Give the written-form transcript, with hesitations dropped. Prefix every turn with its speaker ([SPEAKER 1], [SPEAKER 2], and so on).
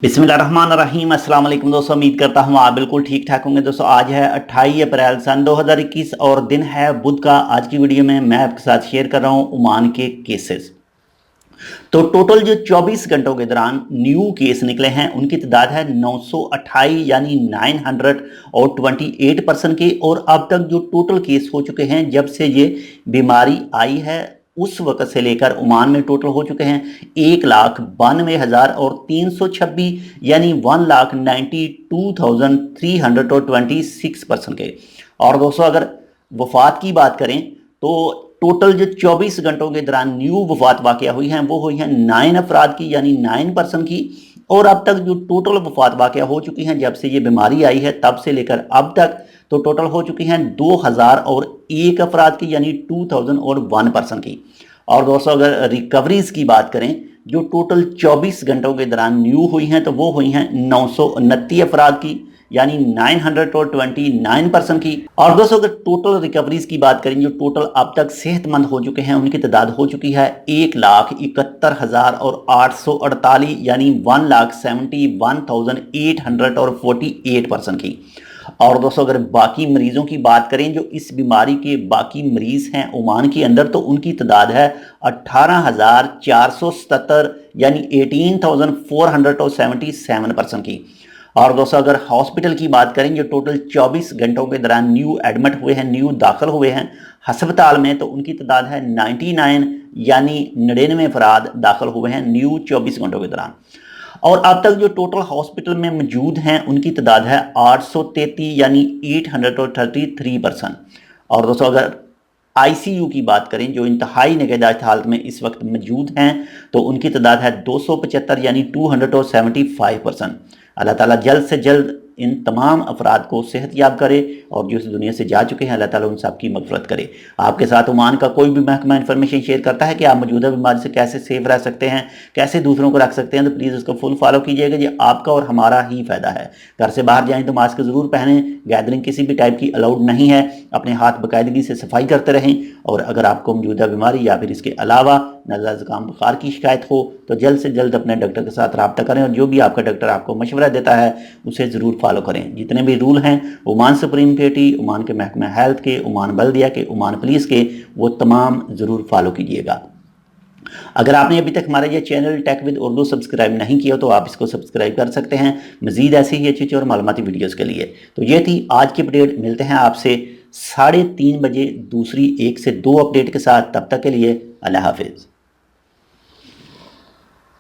[SPEAKER 1] बिस्मिल्लाहिर्रहमानिर्रहीम। अस्सलाम वालेकुम दोस्तों, उम्मीद करता हूँ आप बिल्कुल ठीक ठाक होंगे। दोस्तों आज है 28 अप्रैल सन 2021 और दिन है बुध का। आज की वीडियो में मैं आपके साथ शेयर कर रहा हूँ ओमान के केसेस। तो टोटल जो 24 घंटों के दौरान न्यू केस निकले हैं उनकी तादाद है 928 यानी 928% के। और अब तक जो टोटल केस हो चुके हैं जब से ये बीमारी आई है उस वक्त से लेकर ओमान में टोटल हो चुके हैं 1,92,326 यानी 1,92,326% के। और दोस्तों अगर वफात की बात करें तो टोटल जो 24 घंटों के दौरान न्यू वफात वाक़या हुई हैं वो हुई हैं 9 अफराद की यानी 9% की। और अब तक जो टोटल वफात वाक़या हो चुकी हैं जब से ये बीमारी आई है तब से लेकर अब तक तो टोटल हो चुकी हैं 2001 अफराद की यानी 2001% की। और दोस्तों अगर रिकवरीज की बात करें जो टोटल 24 घंटों के दौरान न्यू हुई हैं तो वो हुई हैं 929 अफराद की यानी 929% की। और दोस्तों अगर टोटल रिकवरीज की बात करें जो टोटल अब तक सेहतमंद हो चुके हैं उनकी तादाद हो चुकी है 1,71,848 यानी 1,71,848% की। और दोस्तों अगर बाकी मरीजों की बात करें जो इस बीमारी के बाकी मरीज हैं ओमान के अंदर तो उनकी तादाद है 18,477 यानी 18,477% की। और दोस्तों अगर हॉस्पिटल की बात करें जो टोटल 24 घंटों के दौरान न्यू एडमिट हुए हैं न्यू दाखिल हुए हैं हस्पताल में तो उनकी तादाद है 99 यानी 99 अफराद दाखिल हुए हैं न्यू 24 घंटों के दौरान। और अब तक जो टोटल हॉस्पिटल में मौजूद हैं उनकी तादाद है 833 यानी 833%। और दोस्तों अगर आईसीयू की बात करें जो इंतहाई निगहदाश्त हालत में इस वक्त मौजूद हैं तो उनकी तादाद है 275 यानी 275%। अल्लाह ताला जल्द से जल्द इन तमाम अफराद को सेहत याब करे और जो इस दुनिया से जा चुके हैं अल्लाह ताला उन सब की मग़फ़िरत करे। आपके साथ ओमान का कोई भी महकमा इन्फॉर्मेशन शेयर करता है कि आप मौजूदा बीमारी से कैसे सेफ रह सकते हैं कैसे दूसरों को रख सकते हैं तो प्लीज़ उसको फुल फॉलो कीजिएगा। ये आपका और हमारा ही फ़ायदा है। घर से बाहर जाएँ तो मास्क ज़रूर पहनें, गैदरिंग किसी भी टाइप की अलाउड नहीं है, अपने हाथ बाकायदगी से सफाई करते रहें। और अगर आपको मौजूदा बीमारी या फिर इसके अलावा नज़ला ज़ुकाम बुखार की शिकायत हो तो जल्द से जल्द अपने डॉक्टर के साथ रब्ता करें और जो भी आपका डॉक्टर आपको मशवरा देता है उसे ज़रूर फॉलो करें। जितने भी रूल हैं ओमान सुप्रीम कमेटी, ओमान के महकमा हेल्थ के, ओमान बल्दिया के, ओमान पुलिस के, वो तमाम ज़रूर फॉलो कीजिएगा। अगर आपने अभी तक हमारा ये channel Tech with Urdu subscribe नहीं किया तो आप इसको सब्सक्राइब कर सकते हैं मज़ीद ऐसी ही अच्छी और मालूमाती वीडियोज़ के लिए। तो ये थी आज की अपडेट। मिलते हैं आपसे 3:30 बजे दूसरी 1 से 2 अपडेट के साथ। तब तक के लिए अल्लाह हाफिज़।